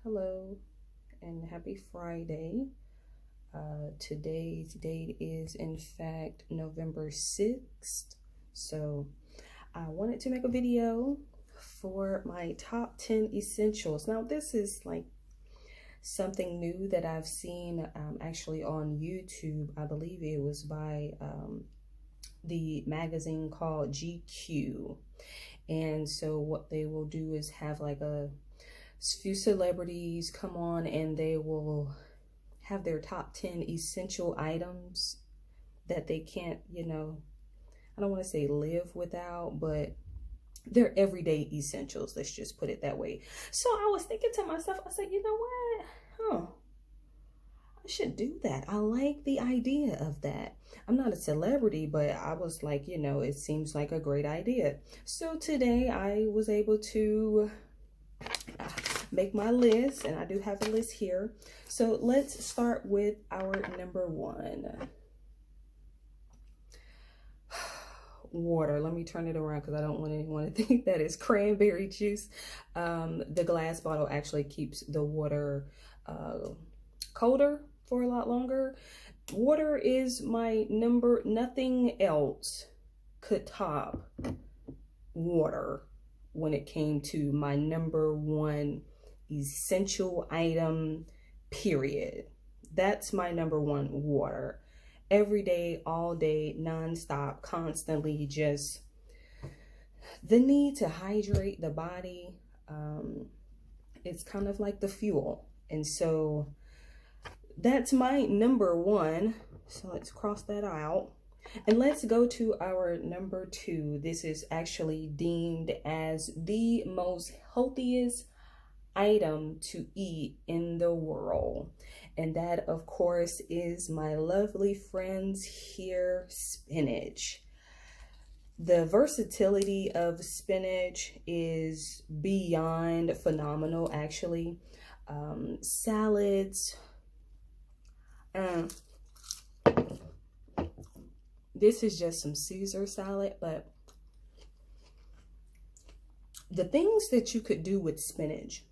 Hello and happy Friday. Today's date is in fact November 6th. So I wanted to make a video for my top 10 essentials. Now this is like something new that I've seen actually on YouTube. I believe it was by the magazine called GQ. And so what they will do is have like a few celebrities come on and they will have their top 10 essential items that they can't, I don't want to say live without, but they're everyday essentials. Let's just put it that way. So I was thinking to myself, I said, you know what? I should do that. I like the idea of that. I'm not a celebrity, but I was like, it seems like a great idea. So today I was able to make my list, and I do have a list here. So let's start with our number one. Water. Let me turn it around because I don't want anyone to think that it's cranberry juice. The glass bottle actually keeps the water colder for a lot longer. Water is my number. Nothing else could top water when it came to my number one essential item, period. That's my number one, water. Every day, all day, nonstop, constantly, just the need to hydrate the body. It's kind of like the fuel. And so that's my number one. So let's cross that out. And let's go to our number two. This is actually deemed as the most healthiest item to eat in the world. And that, of course, is my lovely friends here, spinach. The versatility of spinach is beyond phenomenal, actually. Salads. This is just some Caesar salad, but the things that you could do with spinach.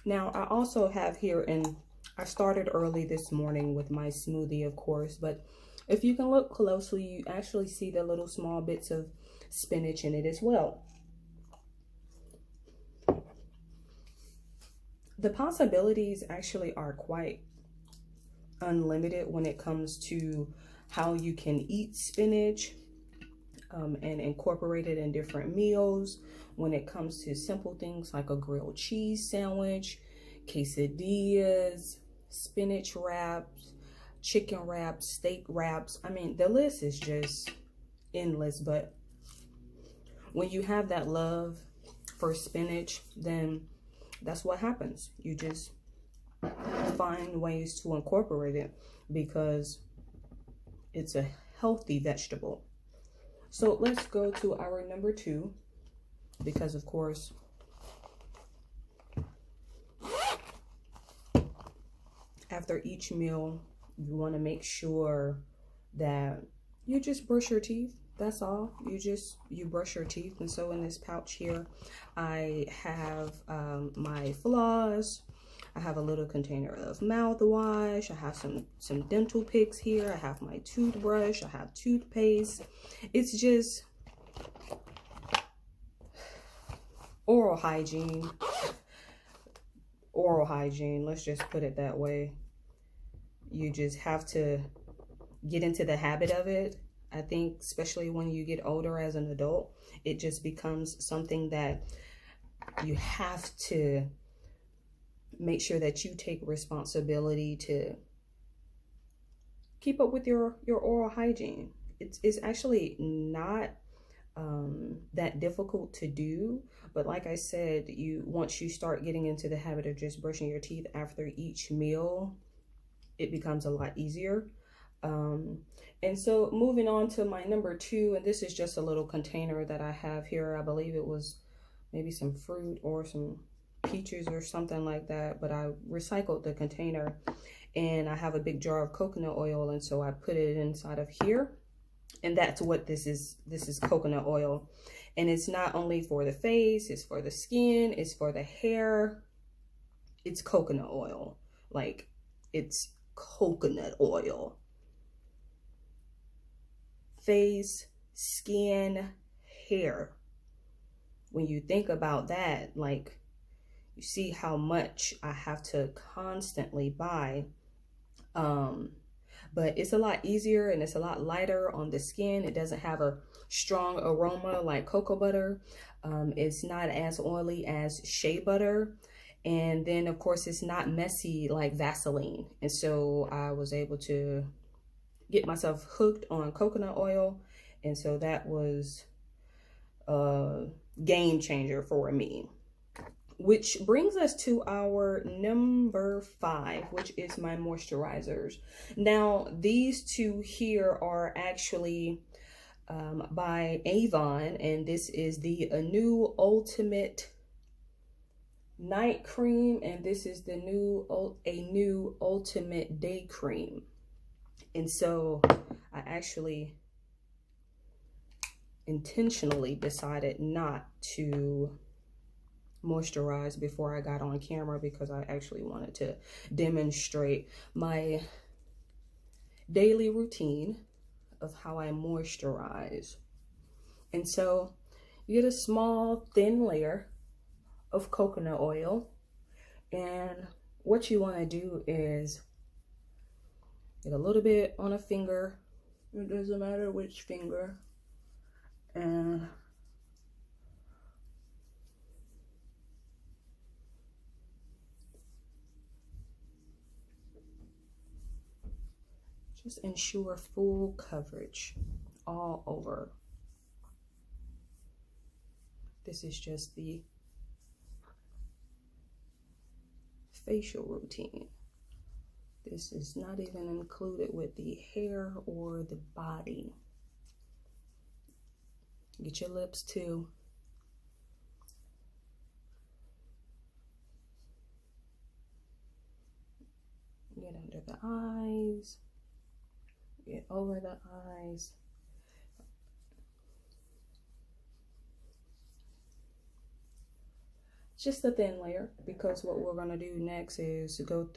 Now, I also have here, and I started early this morning with my smoothie, of course, but if you can look closely, you actually see the little small bits of spinach in it as well. The possibilities actually are quite unlimited when it comes to how you can eat spinach and incorporate it in different meals. When it comes to simple things like a grilled cheese sandwich, quesadillas, spinach wraps, chicken wraps, steak wraps. I mean, the list is just endless. But when you have that love for spinach, then that's what happens. You just find ways to incorporate it because it's a healthy vegetable. So let's go to our number two, because of course after each meal you want to make sure that you just brush your teeth. That's all. You brush your teeth. And so in this pouch here I have my floss. I have a little container of mouthwash. I have some dental picks here. I have my toothbrush. I have toothpaste. It's just oral hygiene. Oral hygiene. Let's just put it that way. You just have to get into the habit of it. I think especially when you get older as an adult, it just becomes something that you have to make sure that you take responsibility to keep up with your oral hygiene. It's actually not that difficult to do, but like I said, once you start getting into the habit of just brushing your teeth after each meal, it becomes a lot easier. And so moving on to my number two, and this is just a little container that I have here. I believe it was maybe some fruit or some peaches or something like that, but I recycled the container, and I have a big jar of coconut oil, and so I put it inside of here, and that's what this is. This is coconut oil, and it's not only for the face, it's for the skin, it's for the hair, it's coconut oil. Like, it's coconut oil. Face, skin, hair. When you think about that, like, you see how much I have to constantly buy. But it's a lot easier and it's a lot lighter on the skin. It doesn't have a strong aroma like cocoa butter. It's not as oily as shea butter. And then, of course, it's not messy like Vaseline. And so I was able to get myself hooked on coconut oil. And so that was a game changer for me. Which brings us to our number 5, which is my moisturizers. Now, these two here are actually by Avon, and this is the new Ultimate Night Cream, and this is the new Ultimate Day Cream. And so I actually intentionally decided not to moisturize before I got on camera because I actually wanted to demonstrate my daily routine of how I moisturize. And so you get a small thin layer of coconut oil, and what you want to do is get a little bit on a finger, it doesn't matter which finger, and just ensure full coverage all over. This is just the facial routine. This is not even included with the hair or the body. Get your lips too. Get under the eyes. Get over the eyes. Just a thin layer, because what we're going to do next is go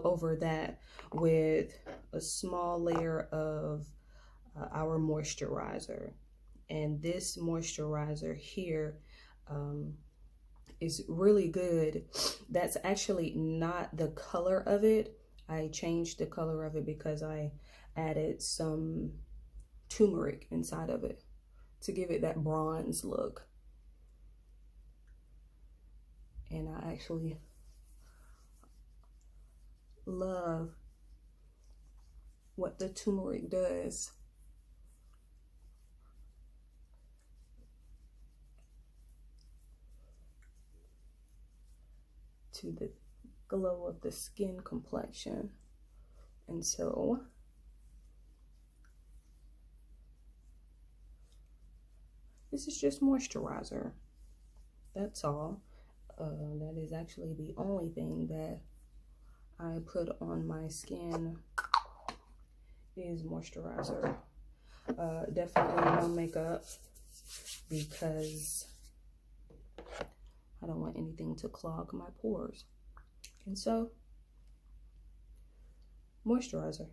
over that with a small layer of our moisturizer. And this moisturizer here is really good. That's actually not the color of it. I changed the color of it because I added some turmeric inside of it to give it that bronze look. And I actually love what the turmeric does. To the glow of the skin complexion. And so this is just moisturizer. That's all. That is actually the only thing that I put on my skin is moisturizer. Definitely no makeup because I don't want anything to clog my pores. And so, moisturizer.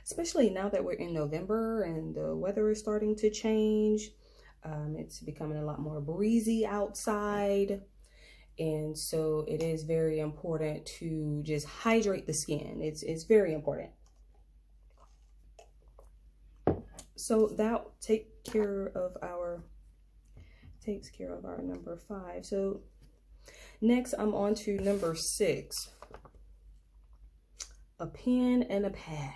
Especially now that we're in November and the weather is starting to change. It's becoming a lot more breezy outside. And so it is very important to just hydrate the skin. It's very important. So that takes care of our number 5. So next I'm on to number 6. A pen and a pad.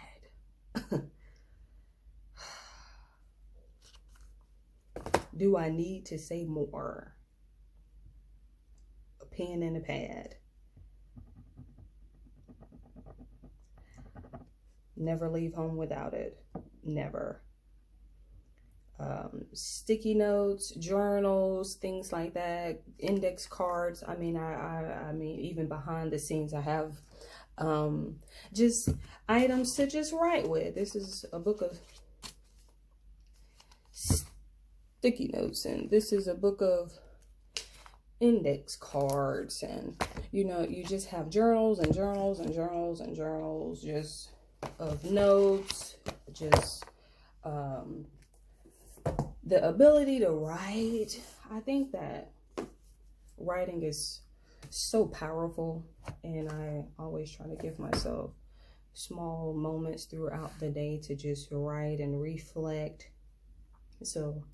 Do I need to say more? A pen and a pad. Never leave home without it. Never. Sticky notes, journals, things like that, index cards. I mean, I mean, even behind the scenes, I have just items to just write with. This is a book of sticky notes, and this is a book of index cards, and you know, you just have journals and journals and journals and journals just of notes, just the ability to write. I think that writing is so powerful, and I always try to give myself small moments throughout the day to just write and reflect. So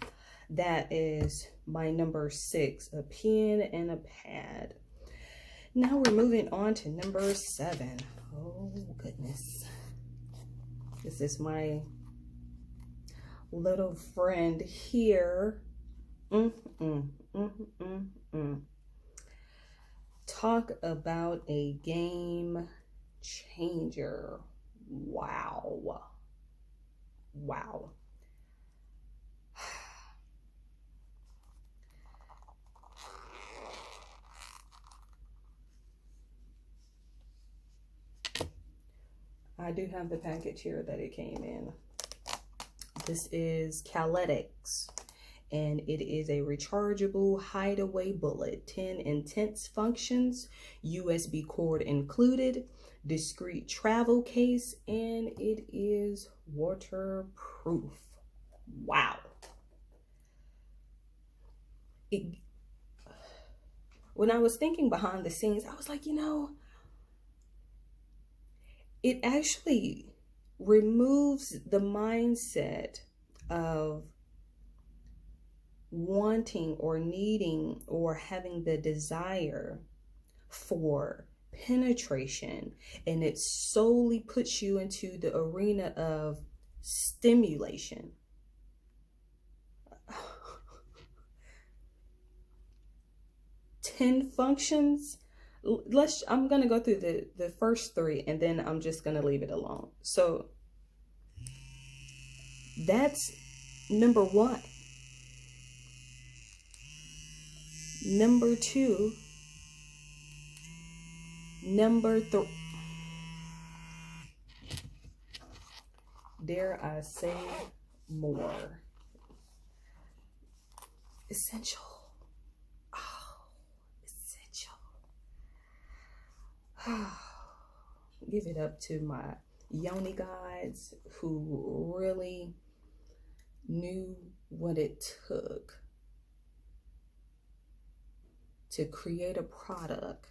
that is my number 6, a pen and a pad. Now we're moving on to number 7. Oh goodness. This is my little friend here. Talk about a game changer. Wow. Wow. I do have the package here that it came in. This is Caletics, and it is a rechargeable hideaway bullet. 10 intense functions, USB cord included, discreet travel case, and it is waterproof. Wow. When I was thinking behind the scenes, I was like, you know, it actually removes the mindset of wanting or needing or having the desire for penetration, and it solely puts you into the arena of stimulation. Ten functions. I'm gonna go through the first 3, and then I'm just gonna leave it alone. So that's number 1. Number 2. Number 3. Dare I say more? Essential. Give it up to my yoni guides who really knew what it took to create a product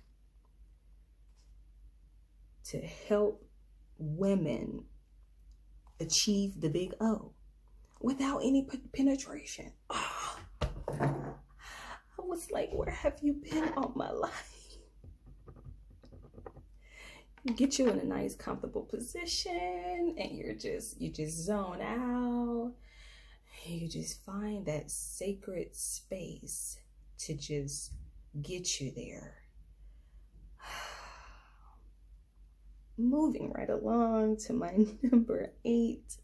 to help women achieve the big O without any penetration. Oh, I was like, where have you been all my life? Get you in a nice comfortable position, and you just zone out. You just find that sacred space to just get you there. Moving right along to my number 8.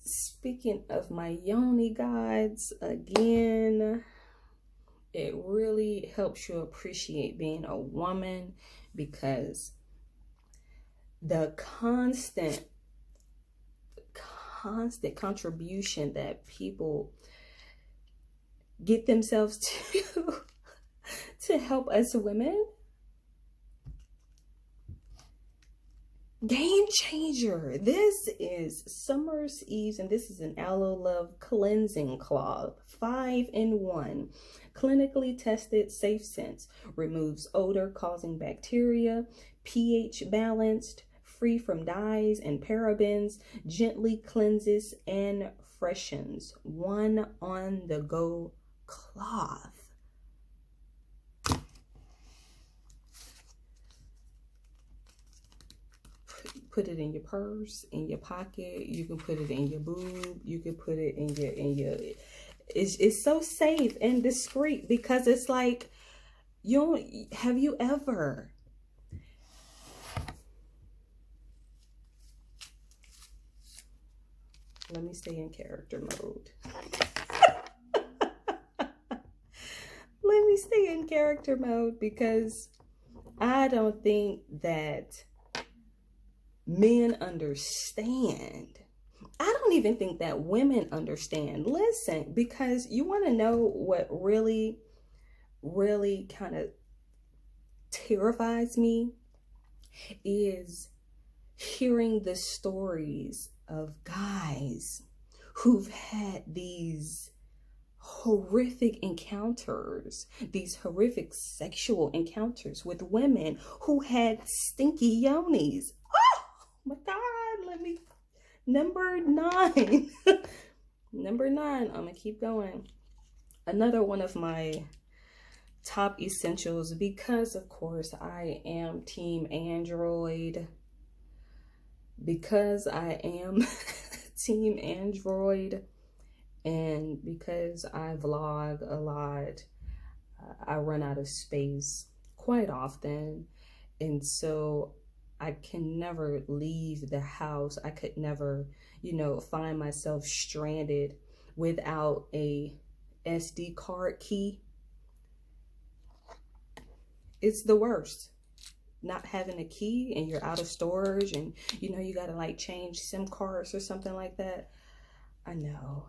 Speaking of my yoni guides, again, it really helps you appreciate being a woman, because the constant contribution that people get themselves to help us women, game changer. This is Summer's Eve's, and this is an Aloe Love cleansing cloth, 5-in-1, clinically tested, safe scents, removes odor causing bacteria, pH balanced, free from dyes and parabens, gently cleanses and freshens. One on the go cloth. Put it in your purse, in your pocket. You can put it in your boob. You can put it in your. It's so safe and discreet, because it's like, have you ever? Let me stay in character mode. Let me stay in character mode, because I don't think that men understand. I don't even think that women understand. Listen, because you want to know what really, really kind of terrifies me is hearing the stories of guys who've had these horrific encounters, these horrific sexual encounters with women who had stinky yonis. Oh my God, let me, number 9. Number 9, I'm gonna keep going. Another one of my top essentials, because of course I am team Android, because I am team Android, and because I vlog a lot, I run out of space quite often. And so I can never leave the house. I could never, you know, find myself stranded without a SD card key. It's the worst. Not having a key and you're out of storage and, you know, you got to like change SIM cards or something like that. I know.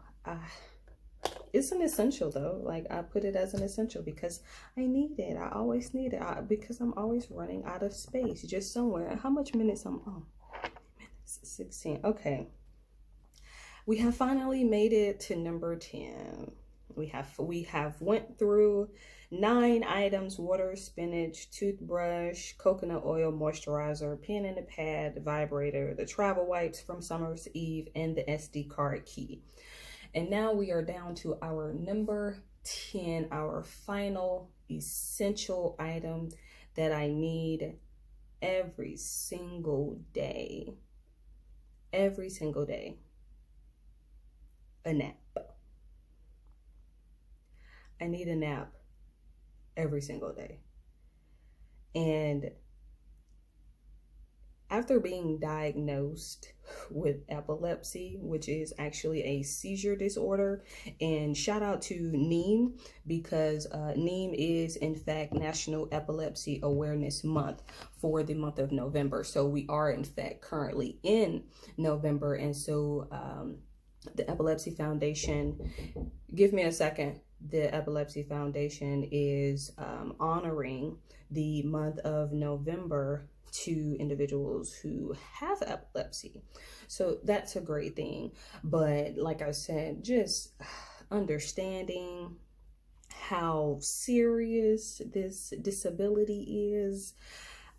It's an essential though. Like I put it as an essential because I need it. I always need it because I'm always running out of space just somewhere. How much minutes I'm on? Minutes 16. Okay. We have finally made it to number 10. We have went through 9 items: water, spinach, toothbrush, coconut oil, moisturizer, pen and a pad, vibrator, the travel wipes from Summer's Eve, and the SD card key. And now we are down to our number 10, our final essential item that I need every single day. Every single day. A nap. I need a nap every single day. And after being diagnosed with epilepsy, which is actually a seizure disorder, and shout out to NEAM, because NEAM is in fact National Epilepsy Awareness Month for the month of November. So we are in fact currently in November. And so the Epilepsy Foundation, give me a second. The Epilepsy Foundation is honoring the month of November to individuals who have epilepsy. So that's a great thing. But like I said, just understanding how serious this disability is,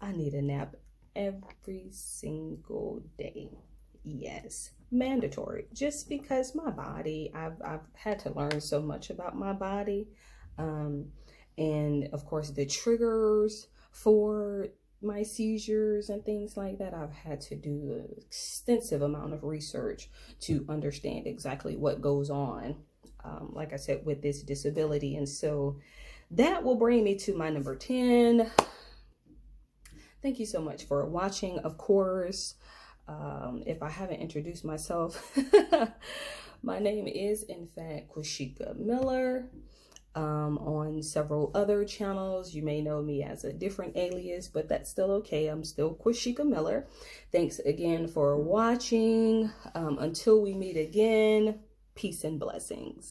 I need a nap every single day. Yes, mandatory, just because my body, I've had to learn so much about my body. And of course the triggers for my seizures and things like that, I've had to do an extensive amount of research to understand exactly what goes on, like I said, with this disability. And so that will bring me to my number 10. Thank you so much for watching. Of course, if I haven't introduced myself, my name is in fact Qua'Shee'ka Miller. On several other channels, you may know me as a different alias, but that's still okay. I'm still Qua'Shee'ka Miller. Thanks again for watching. Until we meet again, peace and blessings.